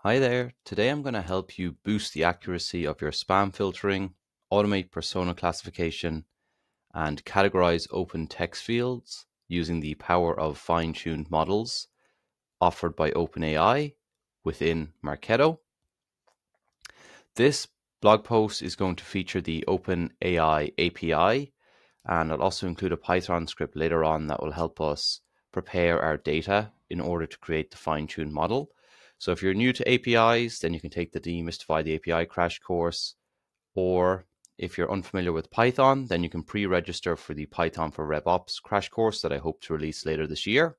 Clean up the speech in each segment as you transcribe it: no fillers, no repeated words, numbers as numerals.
Hi there. Today I'm going to help you boost the accuracy of your spam filtering, automate persona classification, and categorize open text fields using the power of fine-tuned models offered by OpenAI within Marketo. This blog post is going to feature the OpenAI API, and I'll also include a Python script later on that will help us prepare our data in order to create the fine-tuned model. So if you're new to APIs, then you can take the Demystify the API crash course, or if you're unfamiliar with Python, then you can pre-register for the Python for RevOps crash course that I hope to release later this year.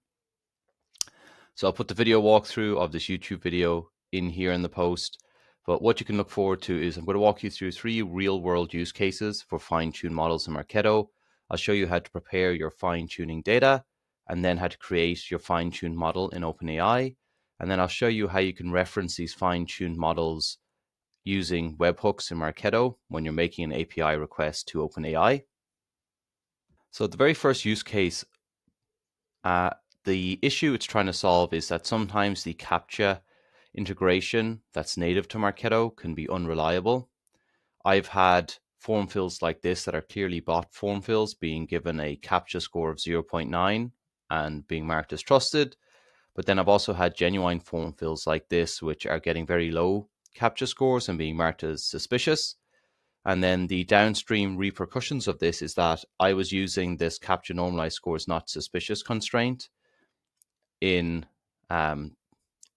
So I'll put the video walkthrough of this YouTube video in here in the post, but what you can look forward to is I'm going to walk you through 3 real-world use cases for fine-tuned models in Marketo. I'll show you how to prepare your fine-tuning data, and then how to create your fine-tuned model in OpenAI. And then I'll show you how you can reference these fine-tuned models using webhooks in Marketo when you're making an API request to OpenAI. So the very first use case, the issue it's trying to solve is that sometimes the CAPTCHA integration that's native to Marketo can be unreliable. I've had form fills like this that are clearly bot form fills being given a CAPTCHA score of 0.9 and being marked as trusted. But then I've also had genuine form fills like this, which are getting very low CAPTCHA scores and being marked as suspicious. And then the downstream repercussions of this is that I was using this CAPTCHA normalized scores not suspicious constraint I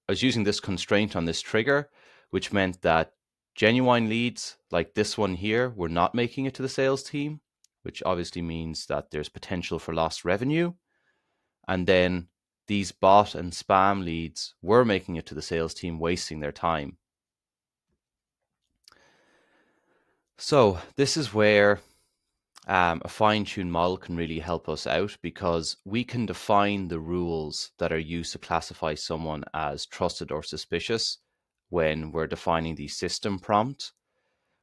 was using this constraint on this trigger, which meant that genuine leads like this one here were not making it to the sales team, which obviously means that there's potential for lost revenue. And then these bot and spam leads were making it to the sales team, wasting their time. So this is where a fine-tuned model can really help us out, because we can define the rules that are used to classify someone as trusted or suspicious when we're defining the system prompt.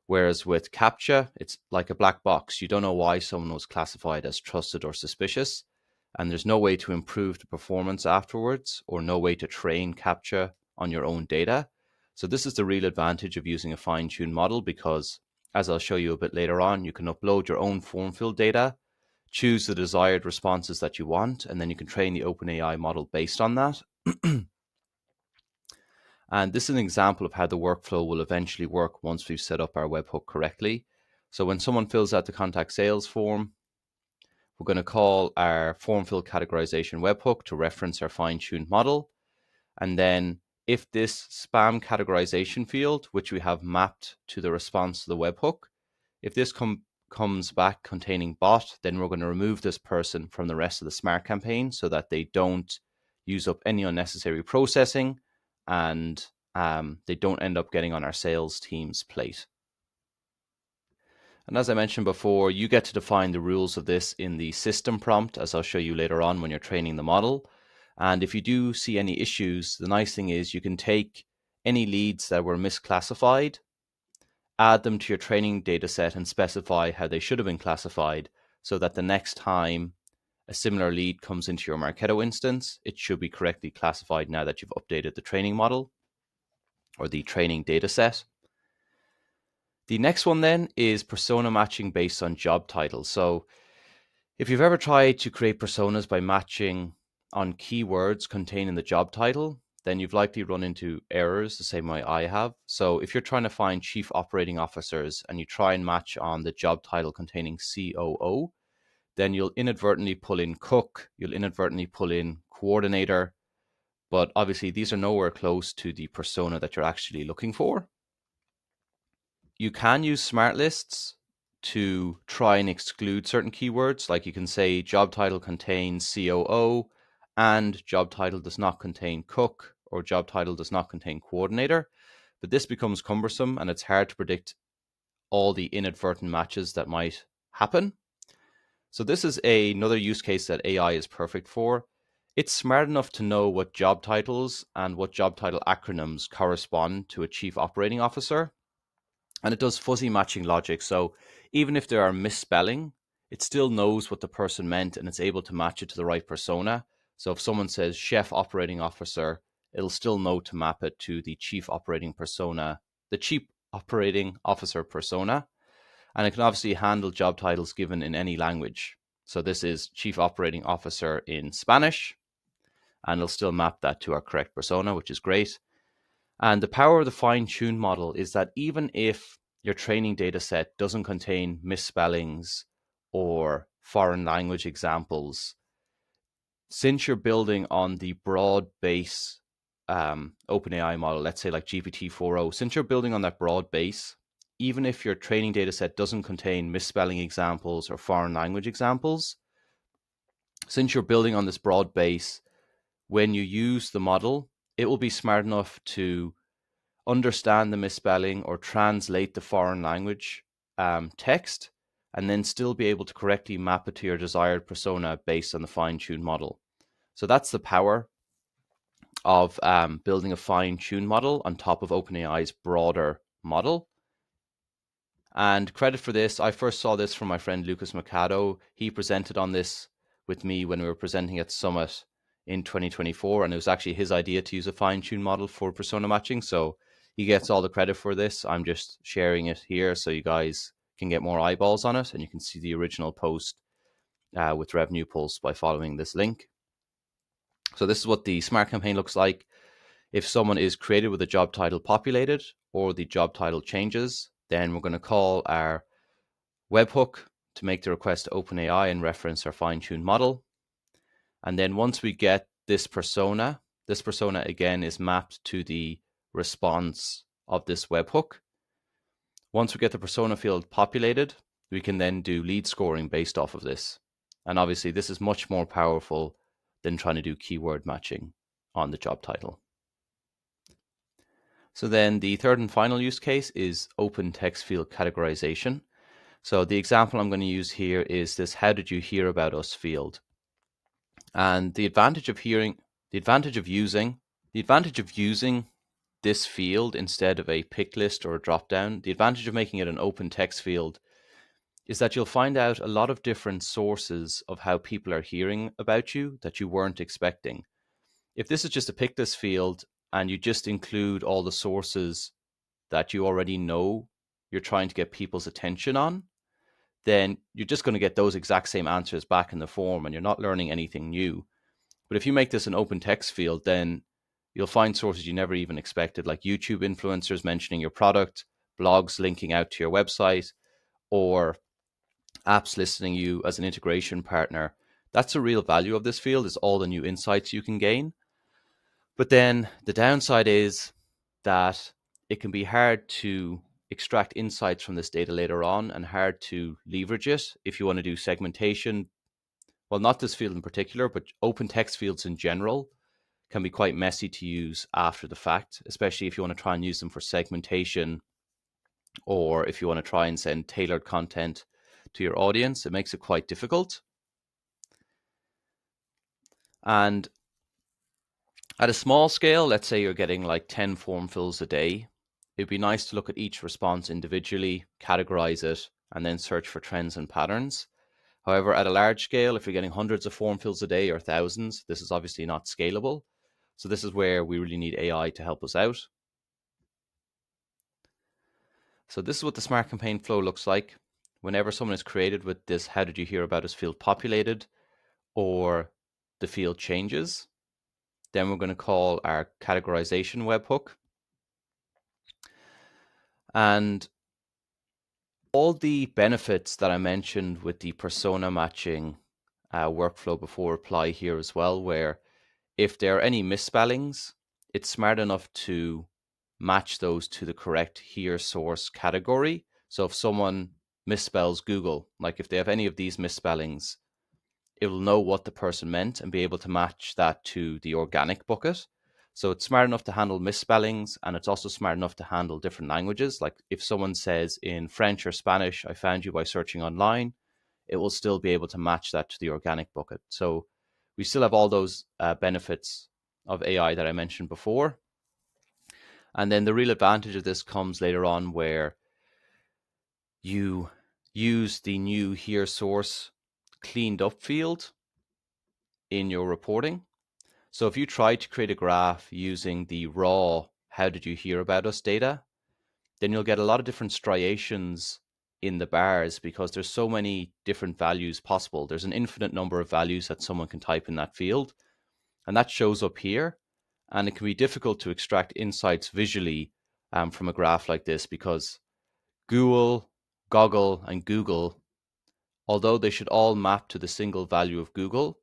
Whereas with CAPTCHA, it's like a black box. You don't know why someone was classified as trusted or suspicious, and there's no way to improve the performance afterwards, or no way to train CAPTCHA on your own data. So this is the real advantage of using a fine-tuned model, because as I'll show you a bit later on, you can upload your own form fill data, choose the desired responses that you want, and then you can train the OpenAI model based on that. And this is an example of how the workflow will eventually work once we've set up our webhook correctly. So when someone fills out the contact sales form, we're going to call our form fill categorization webhook to reference our fine-tuned model. And then if this spam categorization field, which we have mapped to the response to the webhook, if this comes back containing bot, then we're going to remove this person from the rest of the smart campaign so that they don't use up any unnecessary processing, and they don't end up getting on our sales team's plate. And as I mentioned before, you get to define the rules of this in the system prompt, as I'll show you later on when you're training the model. And if you do see any issues, the nice thing is you can take any leads that were misclassified, add them to your training data set, and specify how they should have been classified, so that the next time a similar lead comes into your Marketo instance, it should be correctly classified now that you've updated the training model or the training data set. The next one then is persona matching based on job title. So if you've ever tried to create personas by matching on keywords contained in the job title, then you've likely run into errors the same way I have. So if you're trying to find chief operating officers and you try and match on the job title containing COO, then you'll inadvertently pull in cook, you'll inadvertently pull in coordinator, but obviously these are nowhere close to the persona that you're actually looking for. You can use smart lists to try and exclude certain keywords, like you can say job title contains COO and job title does not contain cook, or job title does not contain coordinator. But this becomes cumbersome and it's hard to predict all the inadvertent matches that might happen. So this is another use case that AI is perfect for. It's smart enough to know what job titles and what job title acronyms correspond to a chief operating officer. And it does fuzzy matching logic. So even if there are misspelling, it still knows what the person meant and it's able to match it to the right persona. So if someone says chef operating officer, it'll still know to map it to the chief operating officer persona. And it can obviously handle job titles given in any language. So this is chief operating officer in Spanish, and it'll still map that to our correct persona, which is great. And the power of the fine-tuned model is that even if your training data set doesn't contain misspellings or foreign language examples, since you're building on the broad base OpenAI model, let's say like GPT-4o, since you're building on that broad base, even if your training data set doesn't contain misspelling examples or foreign language examples, since you're building on this broad base, when you use the model, it will be smart enough to understand the misspelling or translate the foreign language text, and then still be able to correctly map it to your desired persona based on the fine-tuned model. So that's the power of building a fine-tuned model on top of OpenAI's broader model. And credit for this, I first saw this from my friend Lucas Marketo. He presented on this with me when we were presenting at Summit in 2024, and it was actually his idea to use a fine-tuned model for persona matching. So he gets all the credit for this. I'm just sharing it here so you guys can get more eyeballs on it, and you can see the original post with Revenue Pulse by following this link. So this is what the Smart Campaign looks like if someone is created with a job title populated or the job title changes. Then we're going to call our webhook to make the request to OpenAI and reference our fine-tuned model. And then once we get this persona again is mapped to the response of this webhook. Once we get the persona field populated, we can then do lead scoring based off of this. And obviously this is much more powerful than trying to do keyword matching on the job title. So then the third and final use case is open text field categorization. So the example I'm going to use here is this "How did you hear about us?" field. And the advantage of using this field instead of a pick list or a drop down, the advantage of making it an open text field is that you'll find out a lot of different sources of how people are hearing about you that you weren't expecting. If this is just a pick list field and you just include all the sources that you already know you're trying to get people's attention on, then you're just going to get those exact same answers back in the form and you're not learning anything new. But if you make this an open text field, then you'll find sources you never even expected, like YouTube influencers mentioning your product, blogs linking out to your website, or apps listing you as an integration partner. That's the real value of this field, is all the new insights you can gain. But then the downside is that it can be hard to extract insights from this data later on and hard to leverage it if you want to do segmentation. Well, not this field in particular, but open text fields in general can be quite messy to use after the fact, especially if you want to try and use them for segmentation, or if you want to try and send tailored content to your audience. It makes it quite difficult. And at a small scale, let's say you're getting like 10 form fills a day, it'd be nice to look at each response individually, categorize it, and then search for trends and patterns. However, at a large scale, if you're getting hundreds of form fills a day or thousands, this is obviously not scalable. So this is where we really need AI to help us out. So this is what the Smart Campaign flow looks like. Whenever someone is created with this "How did you hear about us?" field populated, or the field changes, then we're going to call our categorization webhook. And all the benefits that I mentioned with the persona matching workflow before apply here as well, where if there are any misspellings, it's smart enough to match those to the correct here source category. So if someone misspells Google, like if they have any of these misspellings, it will know what the person meant and be able to match that to the organic bucket. So it's smart enough to handle misspellings, and it's also smart enough to handle different languages. Like if someone says in French or Spanish, "I found you by searching online," it will still be able to match that to the organic bucket. So we still have all those benefits of AI that I mentioned before. And then the real advantage of this comes later on, where you use the new here source cleaned up field in your reporting. So if you try to create a graph using the raw "how did you hear about us" data, then you'll get a lot of different striations in the bars because there's so many different values possible. There's an infinite number of values that someone can type in that field, and that shows up here. And it can be difficult to extract insights visually from a graph like this because Google, Goggle, and Google, although they should all map to the single value of Google,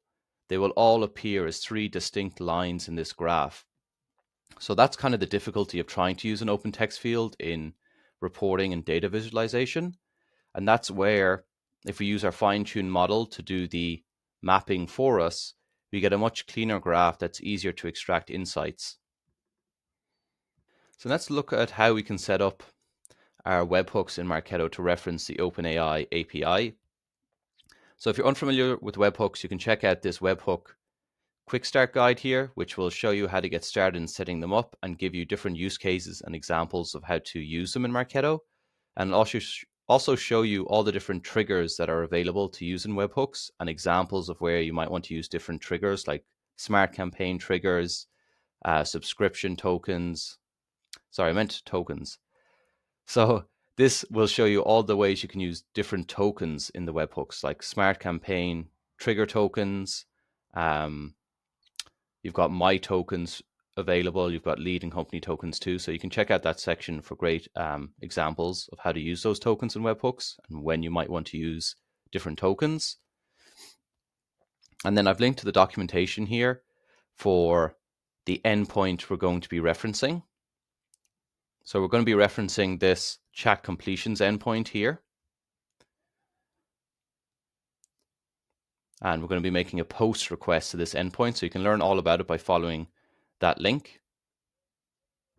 they will all appear as three distinct lines in this graph. So that's kind of the difficulty of trying to use an open text field in reporting and data visualization. And that's where, if we use our fine-tuned model to do the mapping for us, we get a much cleaner graph that's easier to extract insights. So let's look at how we can set up our webhooks in Marketo to reference the OpenAI API. So if you're unfamiliar with webhooks, you can check out this webhook quick start guide here, which will show you how to get started in setting them up and give you different use cases and examples of how to use them in Marketo, and also show you all the different triggers that are available to use in webhooks and examples of where you might want to use different triggers like smart campaign triggers, subscription tokens. Sorry, I meant tokens. So this will show you all the ways you can use different tokens in the webhooks, like smart campaign trigger tokens. You've got my tokens available. You've got lead and company tokens too. So you can check out that section for great examples of how to use those tokens in webhooks and when you might want to use different tokens. And then I've linked to the documentation here for the endpoint we're going to be referencing. So we're going to be referencing this chat completions endpoint here. And we're going to be making a post request to this endpoint. So you can learn all about it by following that link.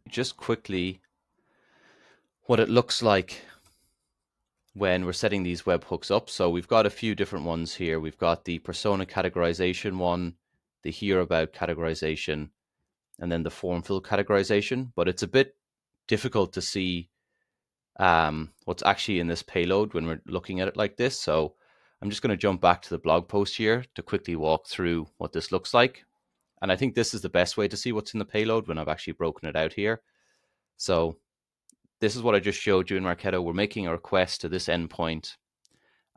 Just quickly, what it looks like when we're setting these webhooks up. So we've got a few different ones here. We've got the persona categorization one, the hear about categorization, and then the form fill categorization. But it's a bit difficult to see what's actually in this payload when we're looking at it like this. So I'm just going to jump back to the blog post here to quickly walk through what this looks like. And I think this is the best way to see what's in the payload when I've actually broken it out here. So this is what I just showed you in Marketo. We're making a request to this endpoint.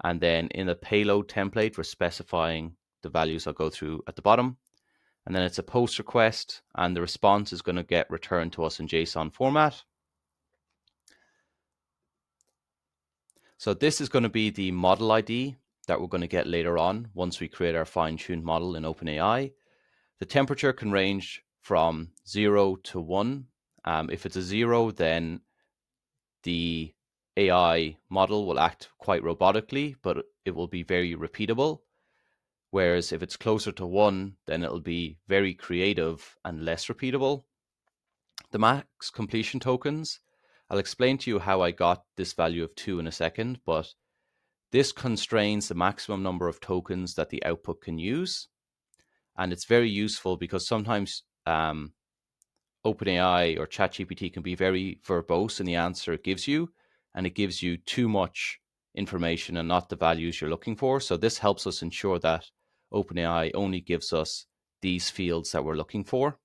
And then in the payload template, we're specifying the values I'll go through at the bottom. And then it's a post request, and the response is going to get returned to us in JSON format. So this is going to be the model ID that we're going to get later on once we create our fine-tuned model in OpenAI. The temperature can range from 0 to 1. If it's a 0, then the AI model will act quite robotically, but it will be very repeatable. Whereas if it's closer to 1, then it'll be very creative and less repeatable. The max completion tokens, I'll explain to you how I got this value of 2 in a second, but this constrains the maximum number of tokens that the output can use. And it's very useful because sometimes OpenAI or ChatGPT can be very verbose in the answer it gives you, and it gives you too much information and not the values you're looking for. So this helps us ensure that OpenAI only gives us these fields that we're looking for.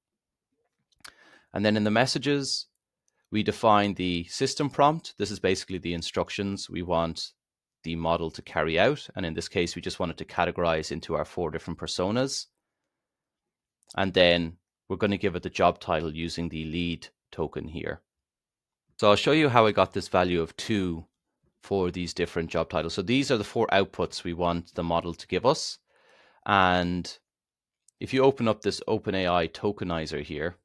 And then in the messages, we define the system prompt. This is basically the instructions we want the model to carry out. And in this case, we just want it to categorize into our 4 different personas. And then we're going to give it the job title using the lead token here. So I'll show you how I got this value of 2 for these different job titles. So these are the 4 outputs we want the model to give us. And if you open up this OpenAI tokenizer here,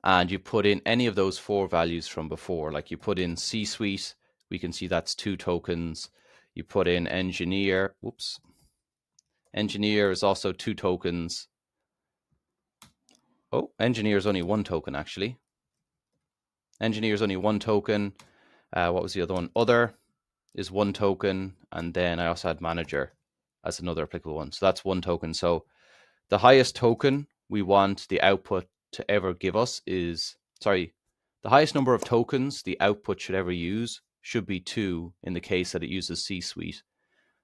and you put in any of those 4 values from before, like you put in C-suite, we can see that's 2 tokens. You put in engineer, engineer is also 2 tokens. Oh, engineer is only 1 token actually. Engineer is only 1 token. What was the other one? Other is 1 token. And then I also had manager as another applicable one. So that's 1 token. So the highest token we want the output to ever give us is, the highest number of tokens the output should ever use should be 2 in the case that it uses C-suite.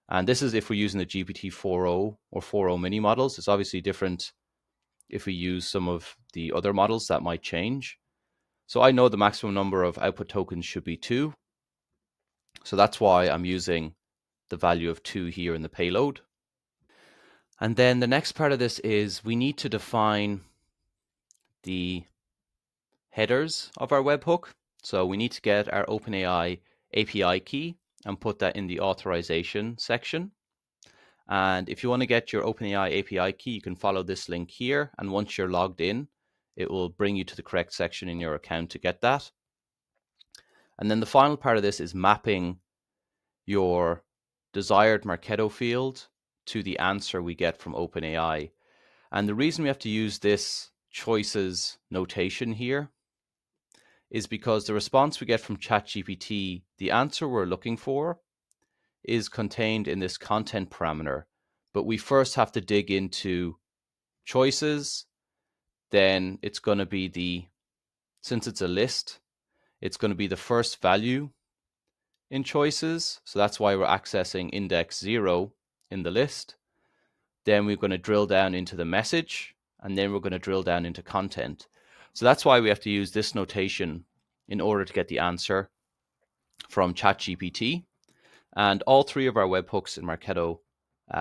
And this is if we're using the GPT 4.0 or 4.0 mini models. It's obviously different if we use some of the other models that might change. So I know the maximum number of output tokens should be 2. So that's why I'm using the value of 2 here in the payload. And then the next part of this is we need to define the headers of our webhook. So we need to get our OpenAI API key and put that in the authorization section. And if you want to get your OpenAI API key, you can follow this link here. And once you're logged in, it will bring you to the correct section in your account to get that. And then the final part of this is mapping your desired Marketo field to the answer we get from OpenAI. And the reason we have to use this choices notation here is because the response we get from ChatGPT, the answer we're looking for, is contained in this content parameter. But we first have to dig into choices. Then it's going to be since it's a list, it's going to be the first value in choices. So that's why we're accessing index 0 in the list. Then we're going to drill down into the message, and then we're going to drill down into content. So that's why we have to use this notation in order to get the answer from ChatGPT. And all 3 of our webhooks in Marketo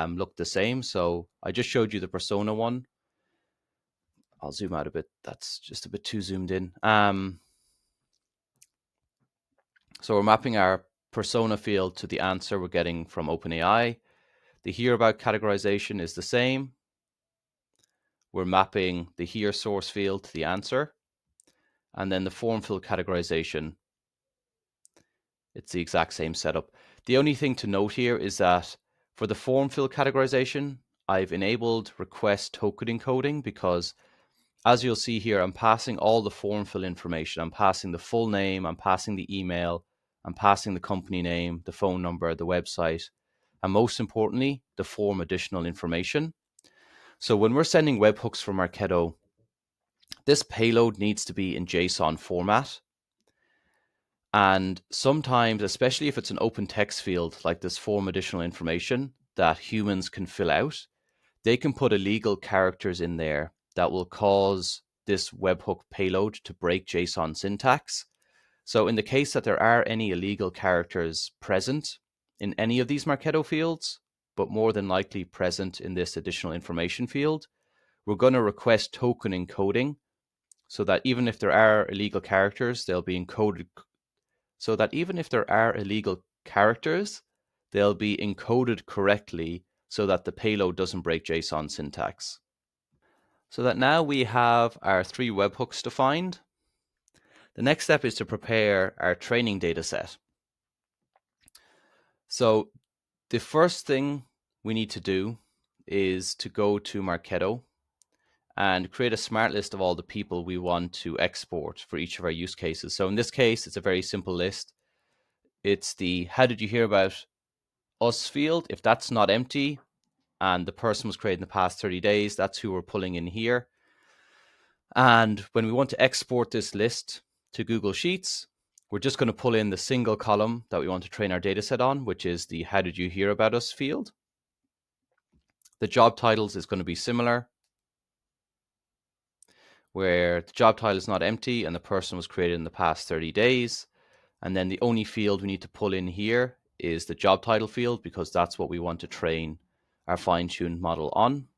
look the same. So I just showed you the persona one. I'll zoom out a bit. That's just a bit too zoomed in. So we're mapping our persona field to the answer we're getting from OpenAI. The here about categorization is the same. We're mapping the here source field to the answer. And then the form field categorization, it's the exact same setup. The only thing to note here is that for the form field categorization, I've enabled request token encoding because, as you'll see here, I'm passing all the form fill information. I'm passing the full name, I'm passing the email, I'm passing the company name, the phone number, the website, and most importantly, the form additional information. So when we're sending webhooks from Marketo, this payload needs to be in JSON format. And sometimes, especially if it's an open text field like this form additional information that humans can fill out, they can put illegal characters in there that will cause this webhook payload to break JSON syntax. So in the case that there are any illegal characters present in any of these Marketo fields, but more than likely present in this additional information field, we're going to request token encoding so that even if there are illegal characters, they'll be encoded. So that even if there are illegal characters, they'll be encoded correctly so that the payload doesn't break JSON syntax. So that now we have our 3 webhooks defined. The next step is to prepare our training data set. So the first thing we need to do is to go to Marketo and create a smart list of all the people we want to export for each of our use cases. So in this case, it's a very simple list. It's the how did you hear about us field. If that's not empty and the person was created in the past 30 days, that's who we're pulling in here. And when we want to export this list to Google Sheets, we're just going to pull in the single column that we want to train our data set on, which is the how did you hear about us field. The job titles is going to be similar, where the job title is not empty and the person was created in the past 30 days. And then the only field we need to pull in here is the job title field because that's what we want to train our fine-tuned model on.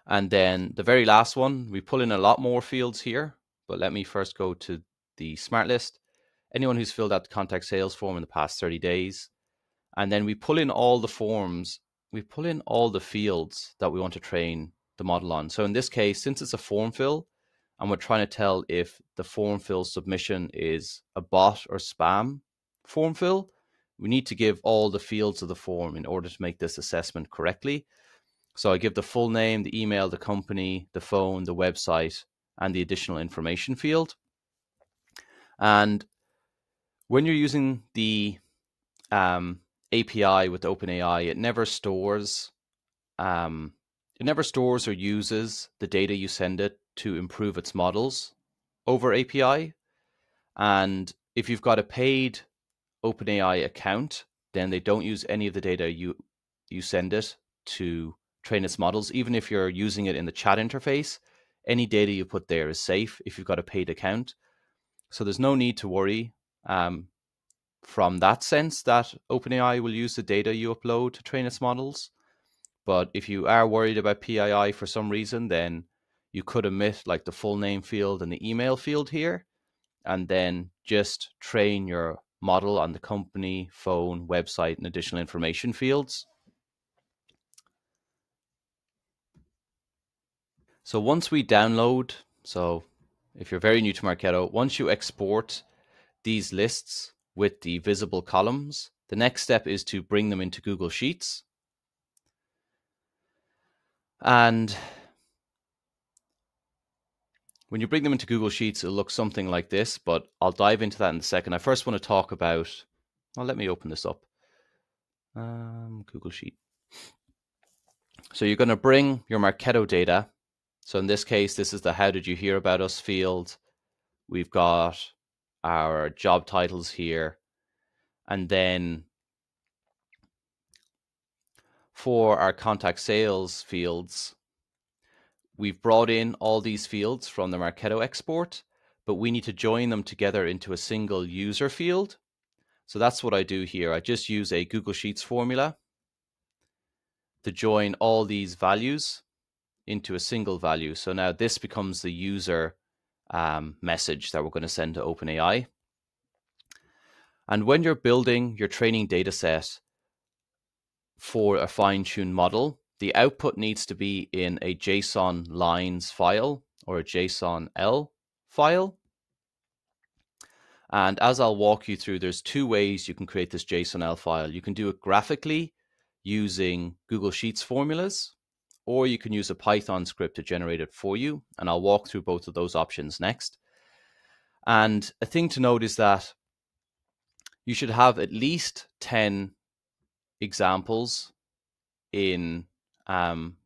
And then the very last one, we pull in a lot more fields here, but let me first go to the smart list. Anyone who's filled out the contact sales form in the past 30 days. And then we pull in all the forms, we pull in all the fields that we want to train the model on. So in this case, since it's a form fill, and we're trying to tell if the form fill submission is a bot or spam form fill, we need to give all the fields of the form in order to make this assessment correctly. So I give the full name, the email, the company, the phone, the website, and the additional information field. And when you're using the API with OpenAI, it never stores or uses the data you send it to improve its models over API. And if you've got a paid OpenAI account, then they don't use any of the data you send it to train its models. Even if you're using it in the chat interface, any data you put there is safe if you've got a paid account. So there's no need to worry from that sense that OpenAI will use the data you upload to train its models. But if you are worried about PII for some reason, then you could omit like the full name field and the email field here, and then just train your model on the company, phone, website, and additional information fields. So once we download, so if you're very new to Marketo, once you export these lists with the visible columns, the next step is to bring them into Google Sheets. And when you bring them into Google Sheets, it'll look something like this, but I'll dive into that in a second. I first want to talk about, well, let me open this up. Google Sheet. So you're going to bring your Marketo data. So in this case, this is the how did you hear about us field. We've got our job titles here. And then for our contact sales fields, we've brought in all these fields from the Marketo export, but we need to join them together into a single user field. So that's what I do here. I just use a Google Sheets formula to join all these values into a single value. So now this becomes the user message that we're going to send to OpenAI. And when you're building your training data set for a fine-tuned model, the output needs to be in a JSON lines file or a JSONL file. And as I'll walk you through, there's two ways you can create this JSONL file. You can do it graphically using Google Sheets formulas, or you can use a Python script to generate it for you. And I'll walk through both of those options next. And a thing to note is that you should have at least 10 examples in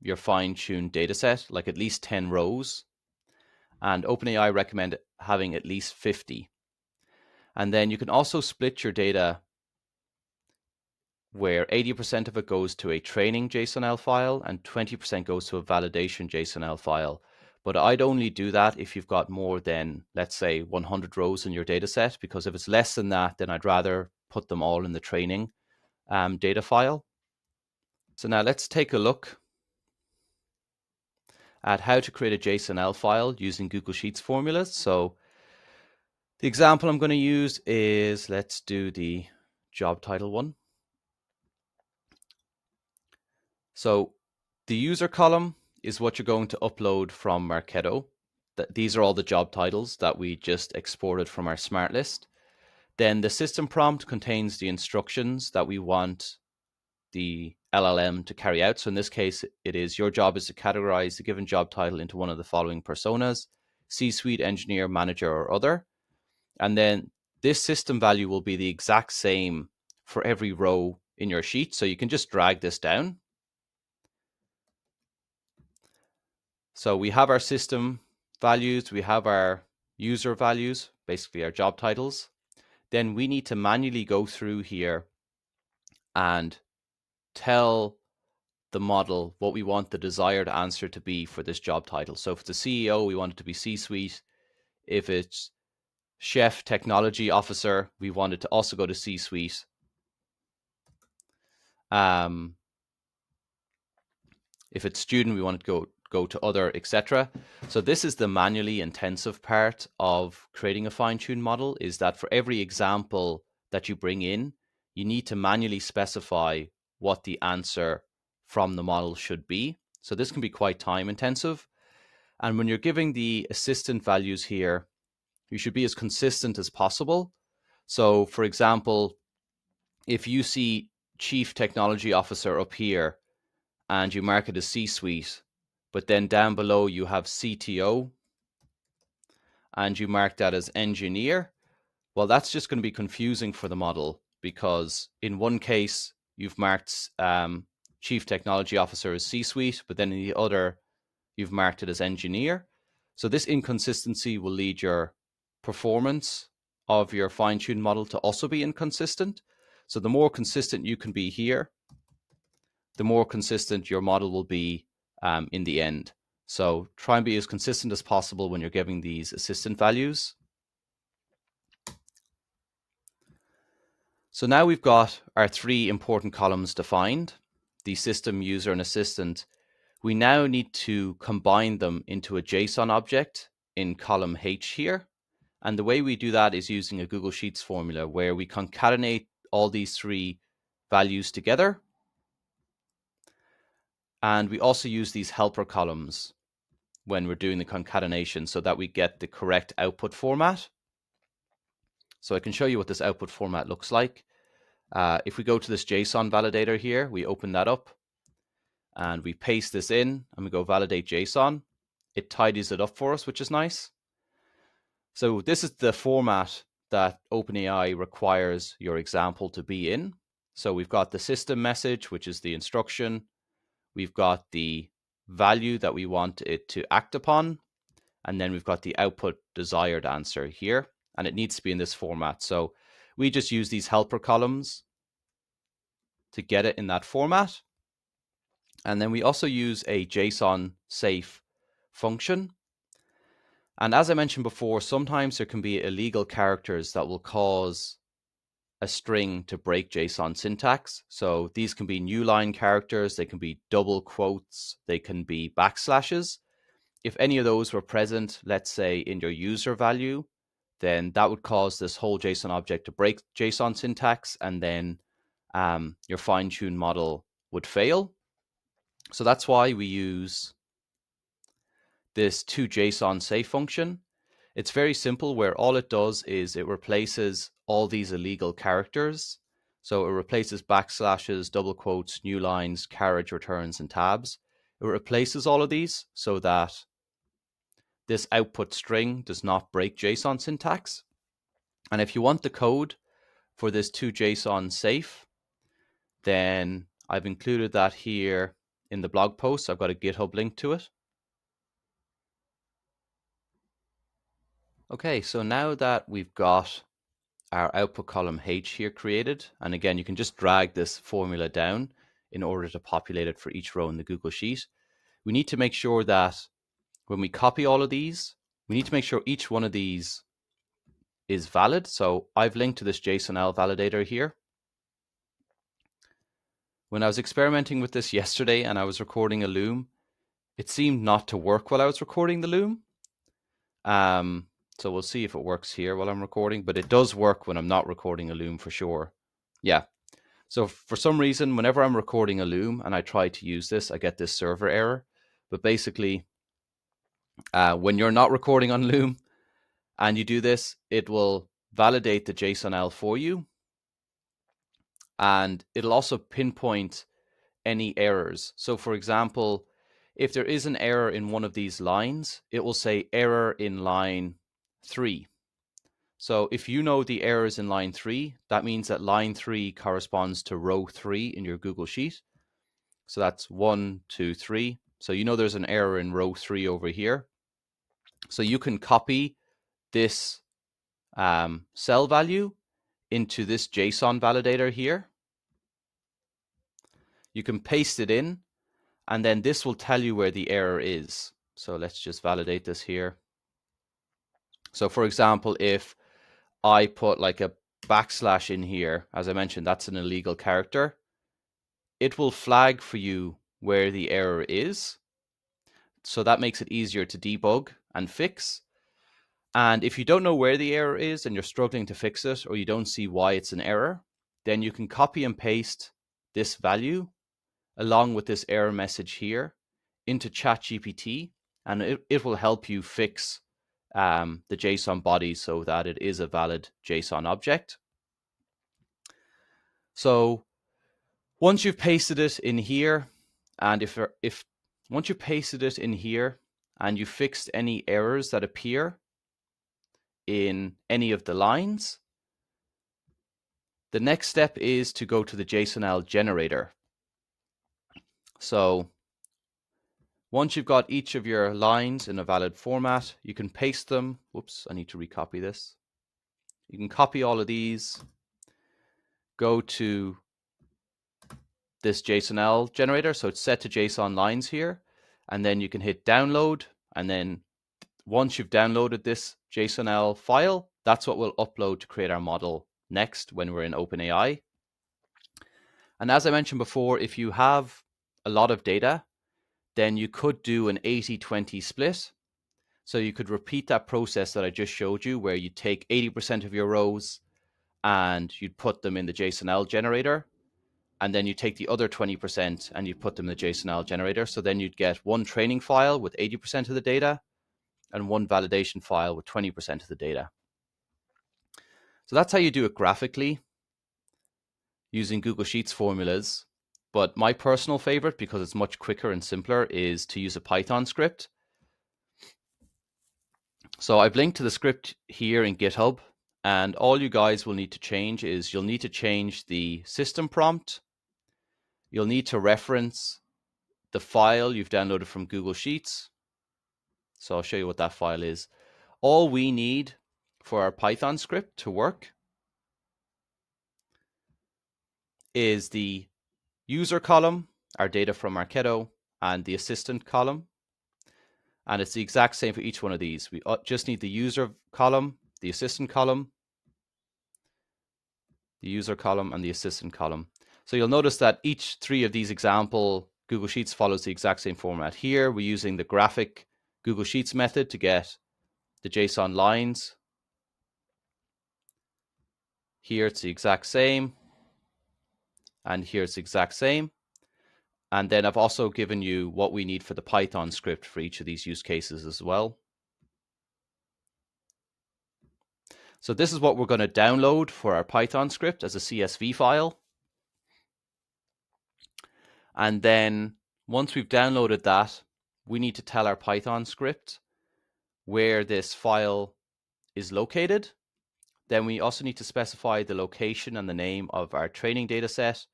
your fine-tuned data set, like at least 10 rows. And OpenAI recommend having at least 50. And then you can also split your data where 80% of it goes to a training JSONL file and 20% goes to a validation JSONL file. But I'd only do that if you've got more than, let's say, 100 rows in your data set, because if it's less than that, then I'd rather put them all in the training data file. So now let's take a look at how to create a JSONL file using Google Sheets formulas. So the example I'm going to use is, let's do the job title one. So the user column is what you're going to upload from Marketo. These are all the job titles that we just exported from our smart list. Then the system prompt contains the instructions that we want the LLM to carry out. So in this case, it is your job is to categorize the given job title into one of the following personas: C-suite, engineer, manager, or other. And then this system value will be the exact same for every row in your sheet. So you can just drag this down. So we have our system values, we have our user values, basically our job titles. Then we need to manually go through here and tell the model what we want the desired answer to be for this job title. So if it's a CEO, we want it to be C-suite. If it's chef technology officer, we want it to also go to C-suite. If it's student, we want it to go to other, etc. So this is the manually intensive part of creating a fine-tuned model, is that for every example that you bring in, you need to manually specify what the answer from the model should be. So this can be quite time intensive. And when you're giving the assistant values here, you should be as consistent as possible. So for example, if you see Chief Technology Officer up here and you mark it as C-suite, but then down below you have CTO and you mark that as engineer, well, that's just going to be confusing for the model, because in one case you've marked Chief Technology Officer as C-suite, but then in the other you've marked it as engineer. So this inconsistency will lead your performance of your fine-tuned model to also be inconsistent. So the more consistent you can be here, the more consistent your model will be in the end. So try and be as consistent as possible when you're giving these assistant values. So now we've got our three important columns defined, the system, user, and assistant. We now need to combine them into a JSON object in column H here. And the way we do that is using a Google Sheets formula where we concatenate all these three values together. And we also use these helper columns when we're doing the concatenation so that we get the correct output format. So I can show you what this output format looks like. If we go to this JSON validator here, we open that up and we paste this in and we go validate JSON. It tidies it up for us, which is nice. So this is the format that OpenAI requires your example to be in. So we've got the system message, which is the instruction. We've got the value that we want it to act upon. And then we've got the output desired answer here. And it needs to be in this format. So we just use these helper columns to get it in that format. And then we also use a JSON safe function. And as I mentioned before, sometimes there can be illegal characters that will cause a string to break JSON syntax. So these can be new line characters, they can be double quotes, they can be backslashes. If any of those were present, let's say in your user value, then that would cause this whole JSON object to break JSON syntax, and then your fine-tuned model would fail. So that's why we use this toJSON safe function. It's very simple, where all it does is it replaces all these illegal characters. So it replaces backslashes, double quotes, new lines, carriage returns, and tabs. It replaces all of these so that this output string does not break JSON syntax. And if you want the code for this toJSON safe, then I've included that here in the blog post. I've got a GitHub link to it. Okay, so now that we've got our output column H here created, and again, you can just drag this formula down in order to populate it for each row in the Google Sheet. We need to make sure that when we copy all of these, we need to make sure each one of these is valid. So I've linked to this JSONL validator here. When I was experimenting with this yesterday and I was recording a loom, it seemed not to work while I was recording the loom. So we'll see if it works here while I'm recording, but it does work when I'm not recording a loom for sure. Yeah. So for some reason, whenever I'm recording a loom and I try to use this, I get this server error. But basically, when you're not recording on loom and you do this, it will validate the JSONL for you. And it'll also pinpoint any errors. So for example, if there is an error in one of these lines, it will say error in line 3. So if you know the errors in line 3, that means that line 3 corresponds to row 3 in your Google Sheet. So that's 1, 2, 3. So you know there's an error in row 3 over here. So you can copy this cell value into this JSON validator here. You can paste it in, and then this will tell you where the error is. So let's just validate this here. So for example, if I put like a backslash in here, as I mentioned, that's an illegal character, it will flag for you where the error is. So that makes it easier to debug and fix. And if you don't know where the error is and you're struggling to fix it, or you don't see why it's an error, then you can copy and paste this value along with this error message here into ChatGPT, and it will help you fix the JSON body so that it is a valid JSON object. So once you've pasted it in here, and once you pasted it in here and you fixed any errors that appear in any of the lines, the next step is to go to the JSONL generator. So once you've got each of your lines in a valid format, you can paste them. Whoops, I need to recopy this. You can copy all of these, go to this JSONL generator. So it's set to JSON lines here. And then you can hit download. And then once you've downloaded this JSONL file, that's what we'll upload to create our model next when we're in OpenAI. And as I mentioned before, if you have a lot of data, then you could do an 80-20 split. So you could repeat that process that I just showed you, where you take 80% of your rows and you'd put them in the JSONL generator. And then you take the other 20% and you put them in the JSONL generator. So then you'd get one training file with 80% of the data and one validation file with 20% of the data. So that's how you do it graphically using Google Sheets formulas. But my personal favorite, because it's much quicker and simpler, is to use a Python script. So I've linked to the script here in GitHub, and all you guys will need to change is you'll need to change the system prompt. You'll need to reference the file you've downloaded from Google Sheets. So I'll show you what that file is. All we need for our Python script to work is the user column, our data from Marketo, and the assistant column. And it's the exact same for each one of these. We just need the user column, the assistant column, the user column, and the assistant column. So you'll notice that each three of these example Google Sheets follows the exact same format. Here we're using the graphic Google Sheets method to get the JSON lines. Here it's the exact same. And here it's the exact same. And then I've also given you what we need for the Python script for each of these use cases as well. So this is what we're going to download for our Python script as a CSV file. And then once we've downloaded that, we need to tell our Python script where this file is located. Then we also need to specify the location and the name of our training data set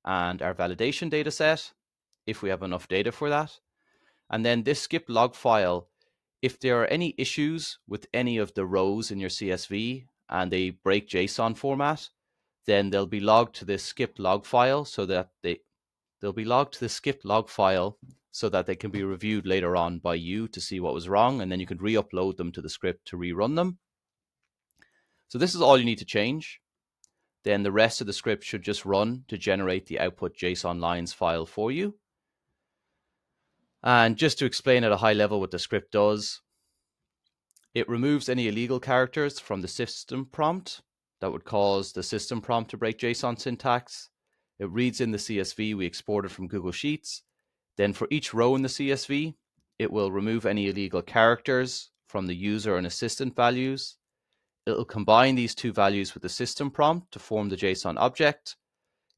and our validation data set, if we have enough data for that. And then this skip log file, if there are any issues with any of the rows in your CSV and they break JSON format, then they'll be logged to this skip log file so that they'll be logged to the skip log file so that they can be reviewed later on by you to see what was wrong, and then you can re-upload them to the script to rerun them. So this is all you need to change. Then the rest of the script should just run to generate the output JSON lines file for you. And just to explain at a high level what the script does, it removes any illegal characters from the system prompt that would cause the system prompt to break JSON syntax. It reads in the CSV we exported from Google Sheets. Then for each row in the CSV, it will remove any illegal characters from the user and assistant values. It'll combine these two values with the system prompt to form the JSON object.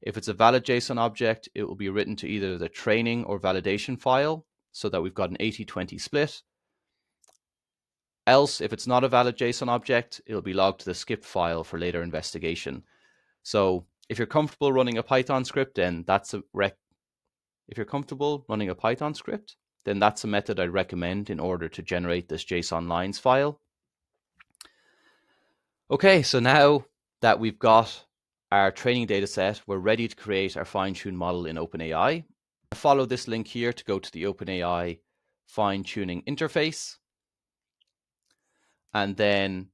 If it's a valid JSON object, it will be written to either the training or validation file so that we've got an 80-20 split. Else, if it's not a valid JSON object, it'll be logged to the skip file for later investigation. So if you're comfortable running a Python script, then that's a method I'd recommend in order to generate this JSON lines file. Okay, so now that we've got our training data set, we're ready to create our fine-tuned model in OpenAI. Follow this link here to go to the OpenAI fine-tuning interface. And then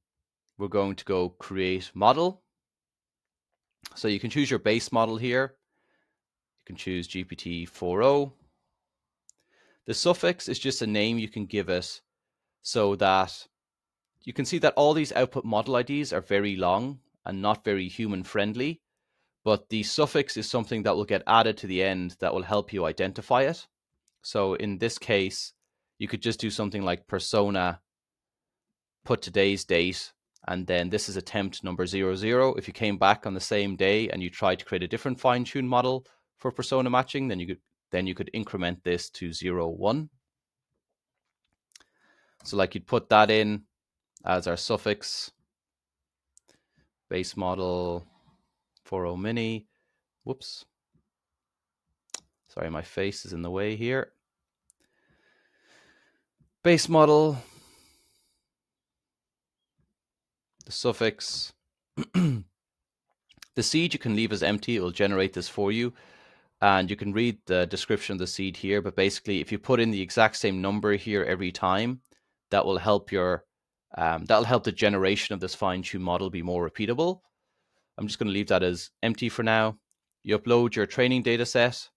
we're going to go create model. So you can choose your base model here. You can choose GPT-4o. The suffix is just a name you can give it so that you can see that all these output model IDs are very long and not very human friendly, but the suffix is something that will get added to the end that will help you identify it. So in this case, you could just do something like persona, put today's date, and then this is attempt number 00. If you came back on the same day and you tried to create a different fine-tuned model for persona matching, then you could increment this to 01. So like you'd put that in as our suffix, base model 40 mini. Whoops. Sorry, my face is in the way here. Base model, the suffix, The seed you can leave as empty. It will generate this for you. And you can read the description of the seed here. But basically, if you put in the exact same number here every time, that will help your that'll help the generation of this fine-tuned model be more repeatable. I'm just going to leave that as empty for now. You upload your training data set.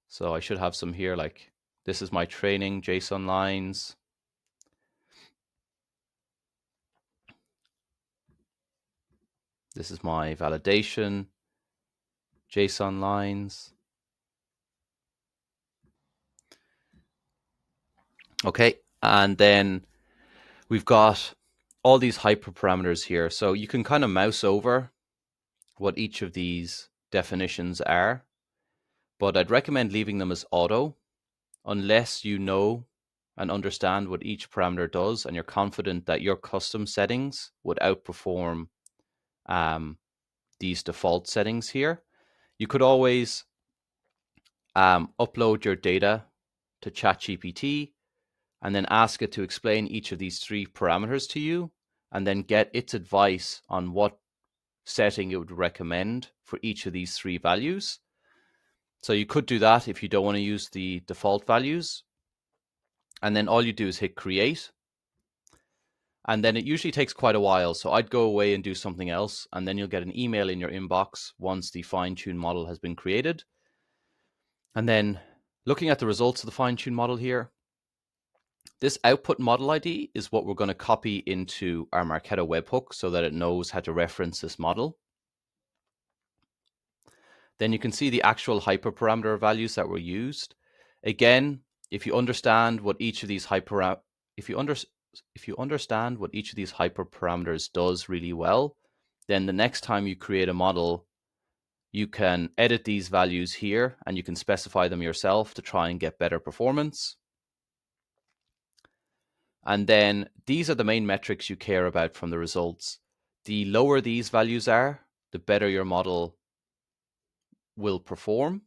So I should have some here, like this is my training JSON lines. This is my validation JSON lines. Okay, and then we've got all these hyperparameters here. So you can kind of mouse over what each of these definitions are, but I'd recommend leaving them as auto unless you know and understand what each parameter does and you're confident that your custom settings would outperform these default settings here. You could always upload your data to ChatGPT and then ask it to explain each of these three parameters to you and then get its advice on what setting it would recommend for each of these three values. So you could do that if you don't want to use the default values. And then all you do is hit create. And then it usually takes quite a while. So I'd go away and do something else. And then you'll get an email in your inbox once the fine-tuned model has been created. And then looking at the results of the fine-tuned model here, this output model ID is what we're going to copy into our Marketo webhook so that it knows how to reference this model. Then you can see the actual hyperparameter values that were used. Again, if you understand what each of these hyperparameters does really well, then the next time you create a model, you can edit these values here and you can specify them yourself to try and get better performance. And then these are the main metrics you care about from the results. The lower these values are, the better your model will perform.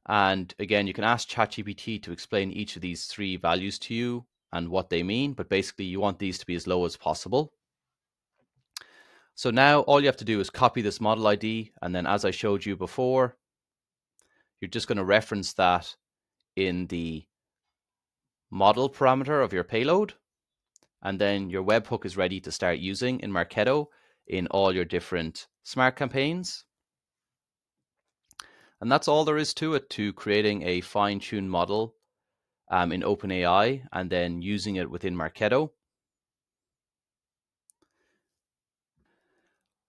And again, you can ask ChatGPT to explain each of these three values to you and what they mean, but basically you want these to be as low as possible. So now all you have to do is copy this model ID, and then as I showed you before, you're just going to reference that in the model parameter of your payload, and then your webhook is ready to start using in Marketo in all your different smart campaigns. And that's all there is to it, to creating a fine-tuned model in OpenAI and then using it within Marketo.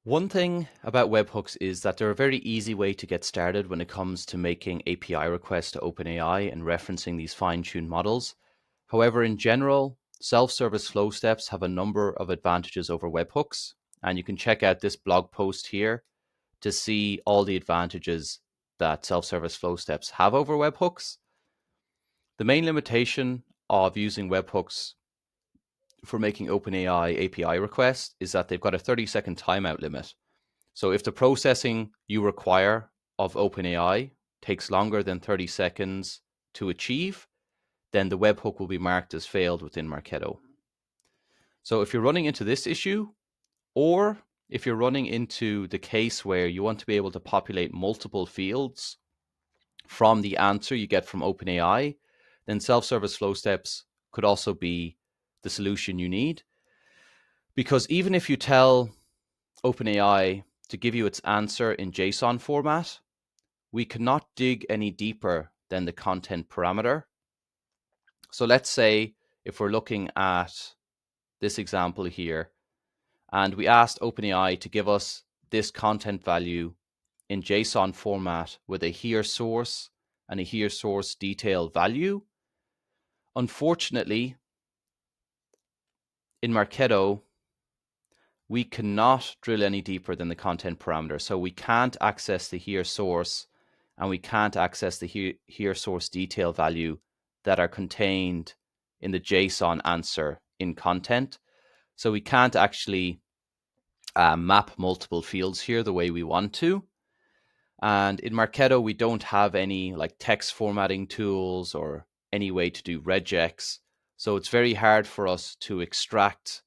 One thing about webhooks is that they're a very easy way to get started when it comes to making API requests to OpenAI and referencing these fine-tuned models. However, in general, self-service flow steps have a number of advantages over webhooks, and you can check out this blog post here to see all the advantages that self-service flow steps have over webhooks. The main limitation of using webhooks for making OpenAI API requests is that they've got a 30-second timeout limit. So if the processing you require of OpenAI takes longer than 30 seconds to achieve, then the webhook will be marked as failed within Marketo. So if you're running into this issue, or if you're running into the case where you want to be able to populate multiple fields from the answer you get from OpenAI, then self-service flow steps could also be the solution you need. Because even if you tell OpenAI to give you its answer in JSON format, we cannot dig any deeper than the content parameter. So let's say if we're looking at this example here, and we asked OpenAI to give us this content value in JSON format with a here source and a here source detail value. Unfortunately, in Marketo, we cannot drill any deeper than the content parameter. So we can't access the here source and we can't access the here source detail value that are contained in the JSON answer in content. So we can't actually map multiple fields here the way we want to. And in Marketo, we don't have any like text formatting tools or any way to do regex. So it's very hard for us to extract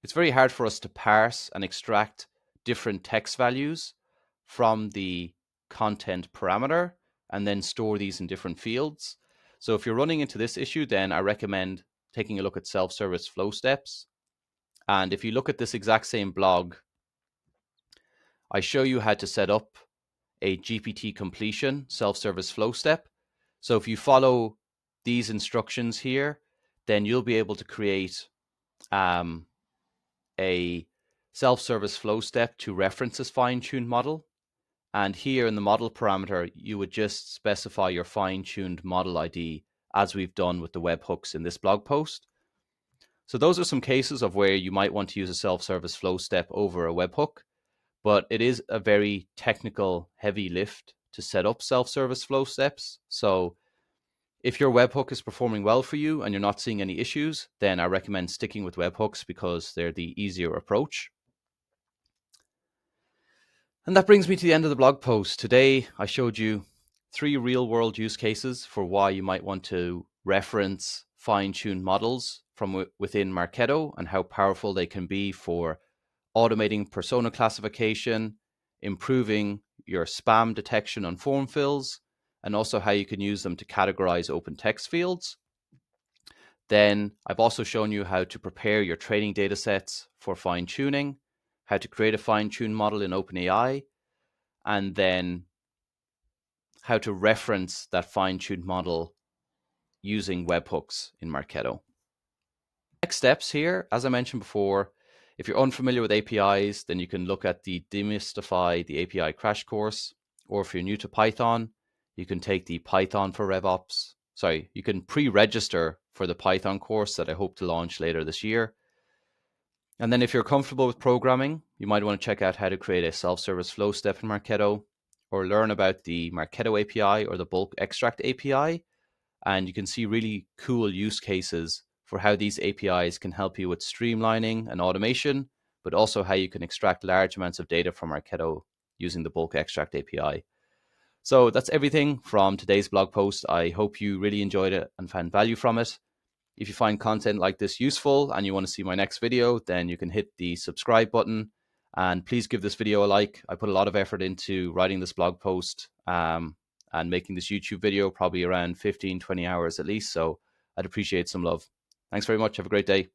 it's very hard for us to parse and extract different text values from the content parameter and then store these in different fields. So if you're running into this issue, then I recommend taking a look at self-service flow steps. And if you look at this exact same blog, I show you how to set up a GPT completion self-service flow step. So if you follow these instructions here, then you'll be able to create a self-service flow step to reference this fine-tuned model. And here in the model parameter, you would just specify your fine-tuned model ID as we've done with the webhooks in this blog post. So those are some cases of where you might want to use a self-service flow step over a webhook, but it is a very technical, heavy lift to set up self-service flow steps. So if your webhook is performing well for you and you're not seeing any issues, then I recommend sticking with webhooks because they're the easier approach. And that brings me to the end of the blog post. Today, I showed you 3 real-world use cases for why you might want to reference fine-tuned models from within Marketo and how powerful they can be for automating persona classification, improving your spam detection on form fills, and also how you can use them to categorize open text fields. Then I've also shown you how to prepare your training data sets for fine-tuning, how to create a fine-tuned model in OpenAI, and then how to reference that fine-tuned model using webhooks in Marketo. Next steps here, as I mentioned before, if you're unfamiliar with APIs, then you can look at the Demystify the API crash course, or if you're new to Python, you can take the Python for RevOps. You can pre-register for the Python course that I hope to launch later this year. And then if you're comfortable with programming, you might want to check out how to create a self-service flow step in Marketo, or learn about the Marketo API or the bulk extract API. And you can see really cool use cases for how these APIs can help you with streamlining and automation, but also how you can extract large amounts of data from Marketo using the bulk extract API. So that's everything from today's blog post. I hope you really enjoyed it and found value from it. If you find content like this useful and you want to see my next video, then you can hit the subscribe button, and please give this video a like. I put a lot of effort into writing this blog post and making this YouTube video, probably around 15-20 hours at least. So I'd appreciate some love. Thanks very much. Have a great day.